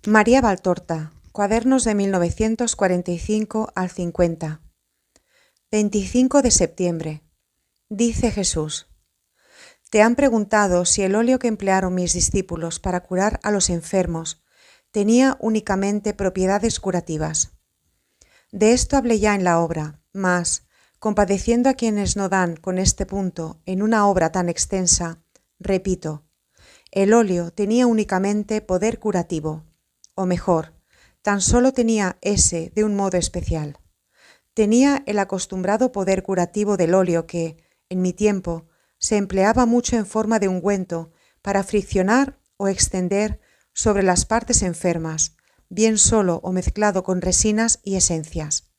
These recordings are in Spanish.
María Valtorta, Cuadernos de 1945 al 50. 25 de septiembre. Dice Jesús: Te han preguntado si el óleo que emplearon mis discípulos para curar a los enfermos tenía únicamente propiedades curativas. De esto hablé ya en la obra, mas, compadeciendo a quienes no dan con este punto en una obra tan extensa, repito, el óleo tenía únicamente poder curativo, o mejor, tan solo tenía ese de un modo especial. Tenía el acostumbrado poder curativo del óleo que, en mi tiempo, se empleaba mucho en forma de ungüento para friccionar o extender sobre las partes enfermas, bien solo o mezclado con resinas y esencias.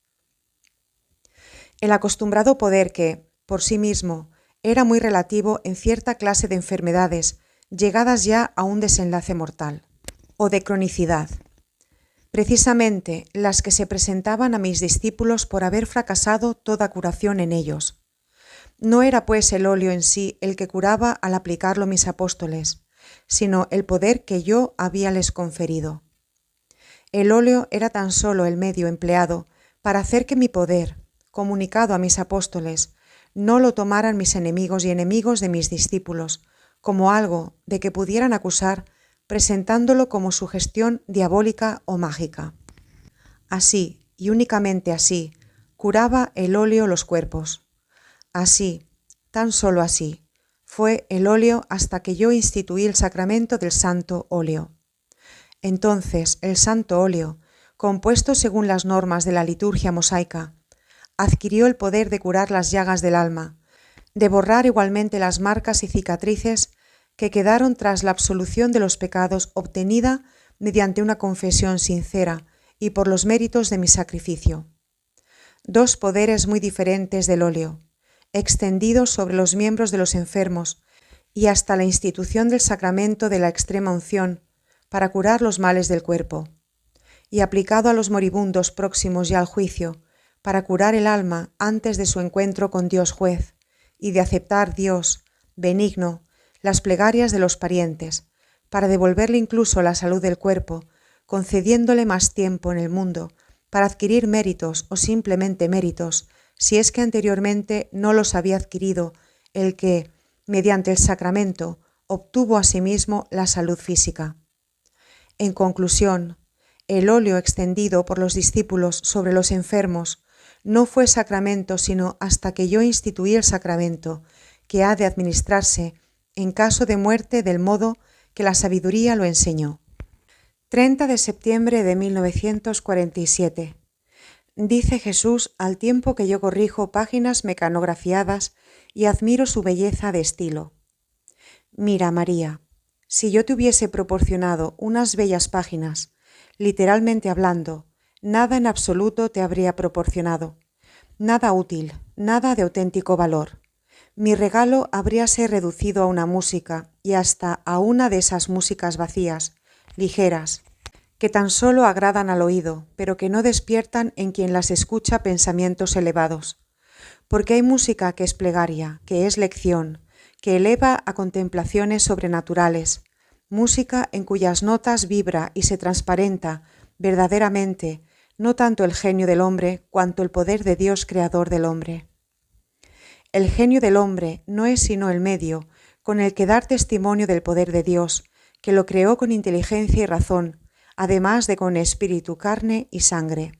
El acostumbrado poder que, por sí mismo, era muy relativo en cierta clase de enfermedades llegadas ya a un desenlace mortal, o de cronicidad. Precisamente las que se presentaban a mis discípulos por haber fracasado toda curación en ellos. No era pues el óleo en sí el que curaba al aplicarlo mis apóstoles, sino el poder que yo habíales conferido. El óleo era tan solo el medio empleado para hacer que mi poder, comunicado a mis apóstoles, no lo tomaran mis enemigos y enemigos de mis discípulos, como algo de que pudieran acusar, presentándolo como sugestión diabólica o mágica. Así, y únicamente así, curaba el óleo los cuerpos. Así, tan solo así, fue el óleo hasta que yo instituí el sacramento del santo óleo. Entonces, el santo óleo, compuesto según las normas de la liturgia mosaica, adquirió el poder de curar las llagas del alma, de borrar igualmente las marcas y cicatrices que quedaron tras la absolución de los pecados obtenida mediante una confesión sincera y por los méritos de mi sacrificio. Dos poderes muy diferentes del óleo, extendidos sobre los miembros de los enfermos y hasta la institución del sacramento de la extrema unción para curar los males del cuerpo, y aplicado a los moribundos próximos ya al juicio, para curar el alma antes de su encuentro con Dios juez, y de aceptar Dios, benigno, las plegarias de los parientes, para devolverle incluso la salud del cuerpo, concediéndole más tiempo en el mundo, para adquirir méritos o simplemente méritos, si es que anteriormente no los había adquirido el que, mediante el sacramento, obtuvo asimismo la salud física. En conclusión, el óleo extendido por los discípulos sobre los enfermos no fue sacramento sino hasta que yo instituí el sacramento, que ha de administrarse en caso de muerte del modo que la sabiduría lo enseñó. 30 de septiembre de 1947. Dice Jesús al tiempo que yo corrijo páginas mecanografiadas y admiro su belleza de estilo. Mira, María, si yo te hubiese proporcionado unas bellas páginas, literalmente hablando, nada en absoluto te habría proporcionado, nada útil, nada de auténtico valor. Mi regalo habríase reducido a una música y hasta a una de esas músicas vacías, ligeras, que tan solo agradan al oído, pero que no despiertan en quien las escucha pensamientos elevados. Porque hay música que es plegaria, que es lección, que eleva a contemplaciones sobrenaturales, música en cuyas notas vibra y se transparenta verdaderamente no tanto el genio del hombre cuanto el poder de Dios creador del hombre. El genio del hombre no es sino el medio con el que dar testimonio del poder de Dios, que lo creó con inteligencia y razón, además de con espíritu, carne y sangre.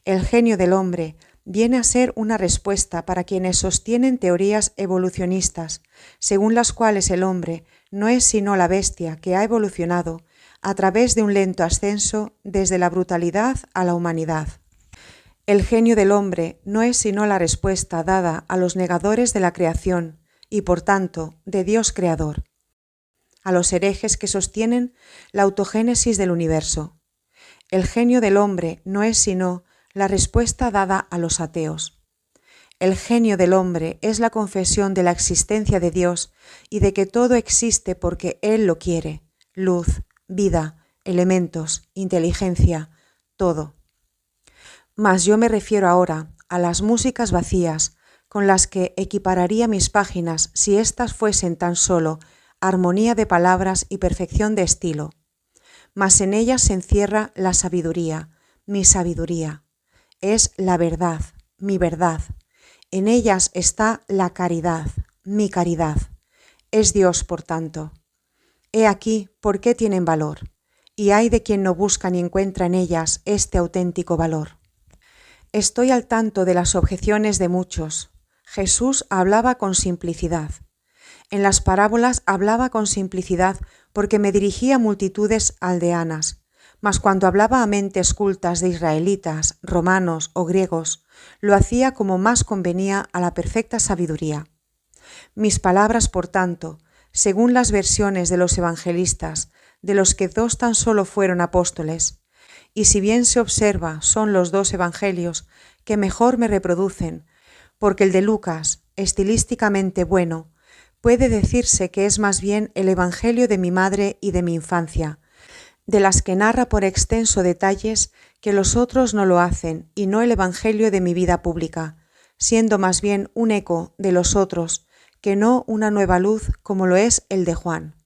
El genio del hombre viene a ser una respuesta para quienes sostienen teorías evolucionistas, según las cuales el hombre no es sino la bestia que ha evolucionado a través de un lento ascenso desde la brutalidad a la humanidad. El genio del hombre no es sino la respuesta dada a los negadores de la creación y, por tanto, de Dios creador, a los herejes que sostienen la autogénesis del universo. El genio del hombre no es sino la respuesta dada a los ateos. El genio del hombre es la confesión de la existencia de Dios y de que todo existe porque Él lo quiere, luz, vida, elementos, inteligencia, todo. Mas yo me refiero ahora a las músicas vacías con las que equipararía mis páginas si éstas fuesen tan solo armonía de palabras y perfección de estilo. mas en ellas se encierra la sabiduría, mi sabiduría. Es la verdad, mi verdad. En ellas está la caridad, mi caridad. Es Dios, por tanto. He aquí por qué tienen valor, y hay de quien no busca ni encuentra en ellas este auténtico valor. Estoy al tanto de las objeciones de muchos. Jesús hablaba con simplicidad. En las parábolas hablaba con simplicidad porque me dirigía a multitudes aldeanas, mas cuando hablaba a mentes cultas de israelitas, romanos o griegos, lo hacía como más convenía a la perfecta sabiduría. Mis palabras, por tanto, según las versiones de los evangelistas, de los que 2 tan solo fueron apóstoles, y si bien se observa son los 2 evangelios que mejor me reproducen, porque el de Lucas, estilísticamente bueno, puede decirse que es más bien el evangelio de mi madre y de mi infancia, de las que narra por extenso detalles que los otros no lo hacen, y no el evangelio de mi vida pública, siendo más bien un eco de los otros, que no una nueva luz como lo es el de Juan,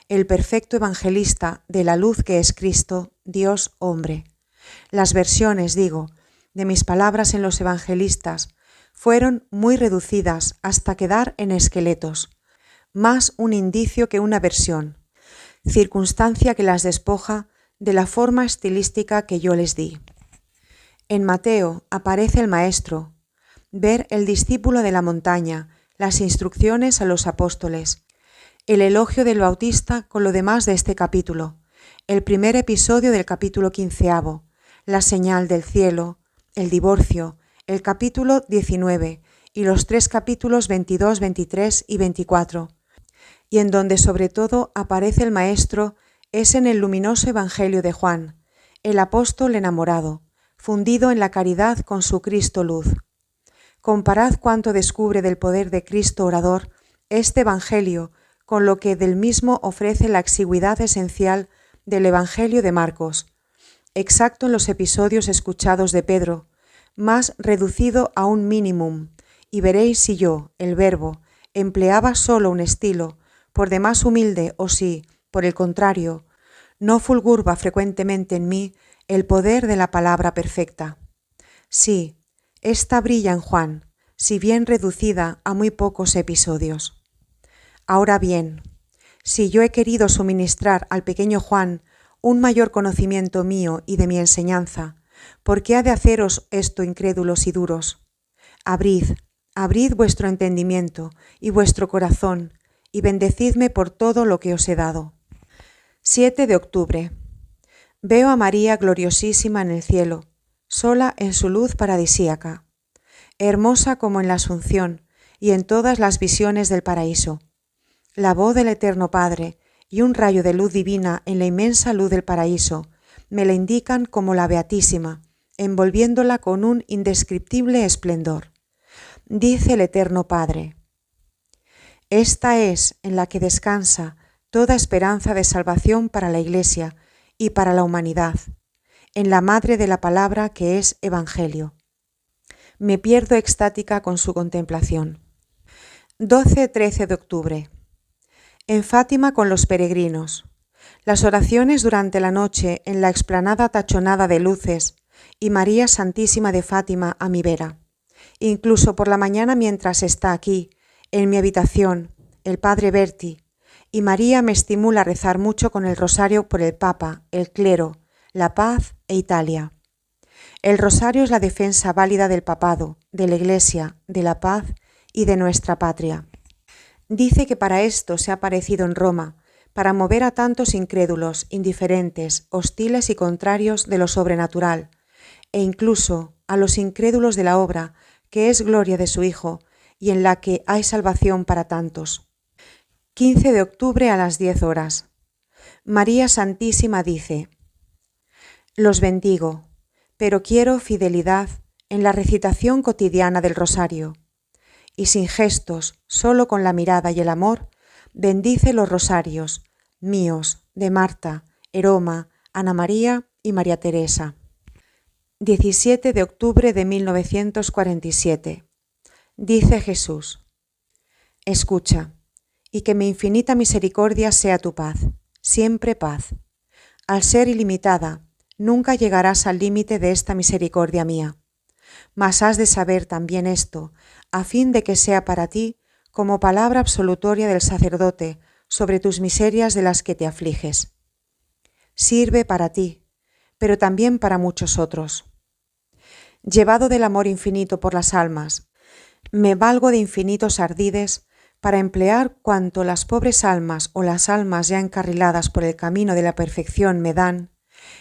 el perfecto evangelista de la luz que es Cristo, Dios hombre. Las versiones, digo, de mis palabras en los evangelistas fueron muy reducidas hasta quedar en esqueletos, más un indicio que una versión, circunstancia que las despoja de la forma estilística que yo les di. En Mateo aparece el Maestro, ver el discípulo de la montaña, las instrucciones a los apóstoles, el elogio del Bautista con lo demás de este capítulo, el primer episodio del capítulo 15, la señal del cielo, el divorcio, el capítulo 19 y los 3 capítulos 22, 23 y 24, y en donde sobre todo aparece el Maestro es en el luminoso Evangelio de Juan, el apóstol enamorado, fundido en la caridad con su Cristo luz. Comparad cuánto descubre del poder de Cristo orador este Evangelio con lo que del mismo ofrece la exigüidad esencial del Evangelio de Marcos, exacto en los episodios escuchados de Pedro, más reducido a un mínimum, y veréis si yo, el Verbo, empleaba solo un estilo, por demás humilde o si, por el contrario, no fulgurba frecuentemente en mí el poder de la palabra perfecta. Sí, esta brilla en Juan, si bien reducida a muy pocos episodios. Ahora bien, si yo he querido suministrar al pequeño Juan un mayor conocimiento mío y de mi enseñanza, ¿por qué ha de haceros esto incrédulos y duros? Abrid vuestro entendimiento y vuestro corazón, y bendecidme por todo lo que os he dado. 7 de octubre. Veo a María gloriosísima en el cielo, sola en su luz paradisíaca, hermosa como en la Asunción y en todas las visiones del paraíso. La voz del Eterno Padre y un rayo de luz divina en la inmensa luz del paraíso me la indican como la Beatísima, envolviéndola con un indescriptible esplendor. Dice el Eterno Padre: esta es en la que descansa toda esperanza de salvación para la Iglesia y para la humanidad, en la madre de la palabra que es Evangelio. Me pierdo extática con su contemplación. 12-13 de octubre. En Fátima con los peregrinos. Las oraciones durante la noche en la explanada tachonada de luces y María Santísima de Fátima a mi vera. Incluso por la mañana mientras está aquí, en mi habitación, el padre Berti, y María me estimula a rezar mucho con el rosario por el Papa, el clero, la paz e Italia. El rosario es la defensa válida del papado, de la Iglesia, de la paz y de nuestra patria. Dice que para esto se ha aparecido en Roma, para mover a tantos incrédulos, indiferentes, hostiles y contrarios de lo sobrenatural, e incluso a los incrédulos de la obra, que es gloria de su Hijo, y en la que hay salvación para tantos. 15 de octubre a las 10 horas. María Santísima dice: los bendigo, pero quiero fidelidad en la recitación cotidiana del rosario, y sin gestos, solo con la mirada y el amor, bendice los rosarios míos, de Marta, Eroma, Ana María y María Teresa. 17 de octubre de 1947. Dice Jesús: escucha, y que mi infinita misericordia sea tu paz, siempre paz. Al ser ilimitada, nunca llegarás al límite de esta misericordia mía. Mas has de saber también esto, a fin de que sea para ti como palabra absolutoria del sacerdote sobre tus miserias de las que te afliges. Sirve para ti, pero también para muchos otros. Llevado del amor infinito por las almas, me valgo de infinitos ardides para emplear cuanto las pobres almas o las almas ya encarriladas por el camino de la perfección me dan,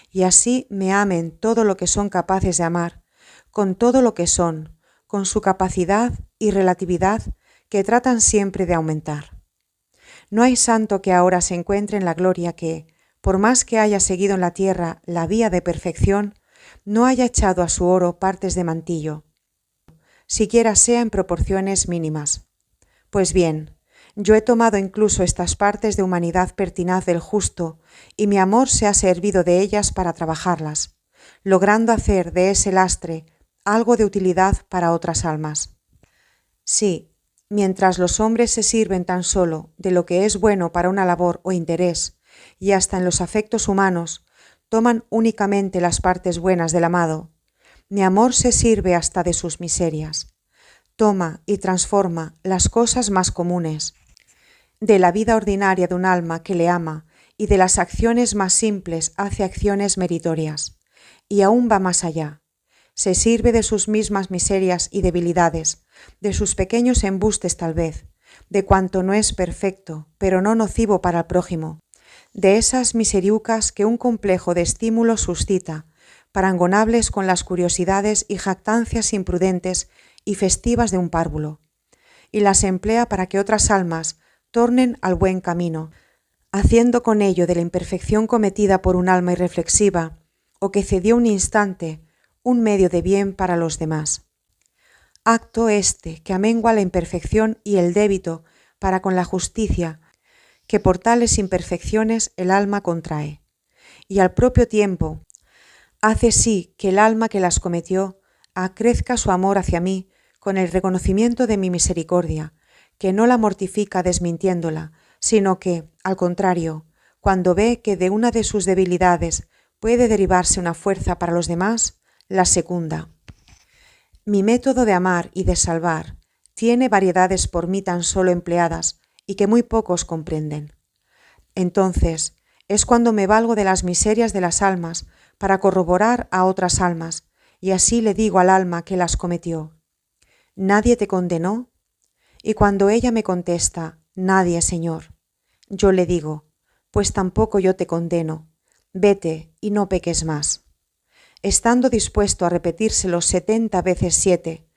y así me amen todo lo que son capaces de amar, con todo lo que son, con su capacidad y relatividad que tratan siempre de aumentar. No hay santo que ahora se encuentre en la gloria que, por más que haya seguido en la tierra la vía de perfección, no haya echado a su oro partes de mantillo, siquiera sea en proporciones mínimas. Pues bien, yo he tomado incluso estas partes de humanidad pertinaz del justo, y mi amor se ha servido de ellas para trabajarlas, logrando hacer de ese lastre algo de utilidad para otras almas. Sí, mientras los hombres se sirven tan solo de lo que es bueno para una labor o interés, y hasta en los afectos humanos, toman únicamente las partes buenas del amado, mi amor se sirve hasta de sus miserias. Toma y transforma las cosas más comunes, de la vida ordinaria de un alma que le ama y de las acciones más simples hace acciones meritorias, y aún va más allá. Se sirve de sus mismas miserias y debilidades, de sus pequeños embustes tal vez, de cuanto no es perfecto, pero no nocivo para el prójimo, de esas miseriucas que un complejo de estímulos suscita, parangonables con las curiosidades y jactancias imprudentes y festivas de un párvulo, y las emplea para que otras almas tornen al buen camino, haciendo con ello de la imperfección cometida por un alma irreflexiva, o que cedió un instante, un medio de bien para los demás. Acto este que amengua la imperfección y el débito para con la justicia, que por tales imperfecciones el alma contrae, y al propio tiempo hace sí que el alma que las cometió acrezca su amor hacia mí con el reconocimiento de mi misericordia, que no la mortifica desmintiéndola, sino que, al contrario, cuando ve que de una de sus debilidades puede derivarse una fuerza para los demás, la secunda. Mi método de amar y de salvar tiene variedades por mí tan solo empleadas y que muy pocos comprenden. Entonces, es cuando me valgo de las miserias de las almas para corroborar a otras almas, y así le digo al alma que las cometió: ¿nadie te condenó? Y cuando ella me contesta: nadie, Señor, yo le digo: pues tampoco yo te condeno, vete y no peques más, estando dispuesto a repetírselo 70 veces 7,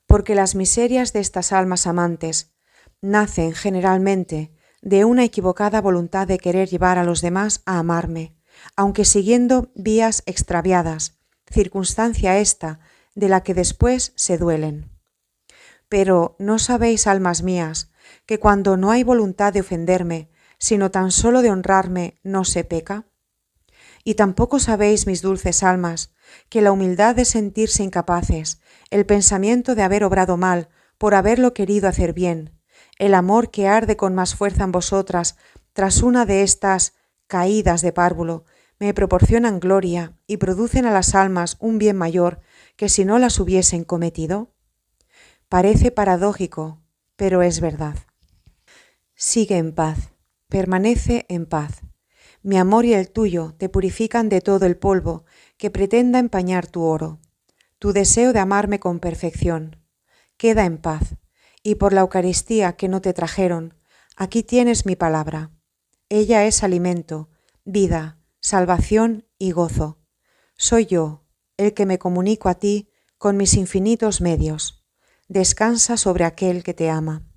porque las miserias de estas almas amantes nacen generalmente de una equivocada voluntad de querer llevar a los demás a amarme, aunque siguiendo vías extraviadas, circunstancia esta de la que después se duelen. Pero ¿no sabéis, almas mías, que cuando no hay voluntad de ofenderme, sino tan solo de honrarme, no se peca? Y tampoco sabéis, mis dulces almas, que la humildad de sentirse incapaces, el pensamiento de haber obrado mal por haberlo querido hacer bien, el amor que arde con más fuerza en vosotras tras una de estas caídas de párvulo, me proporcionan gloria y producen a las almas un bien mayor que si no las hubiesen cometido? Parece paradójico, pero es verdad. Sigue en paz, permanece en paz. Mi amor y el tuyo te purifican de todo el polvo que pretenda empañar tu oro. Tu deseo de amarme con perfección. Queda en paz, y por la Eucaristía que no te trajeron, aquí tienes mi palabra. Ella es alimento, vida, salvación y gozo. Soy yo, el que me comunico a ti con mis infinitos medios. Descansa sobre aquel que te ama.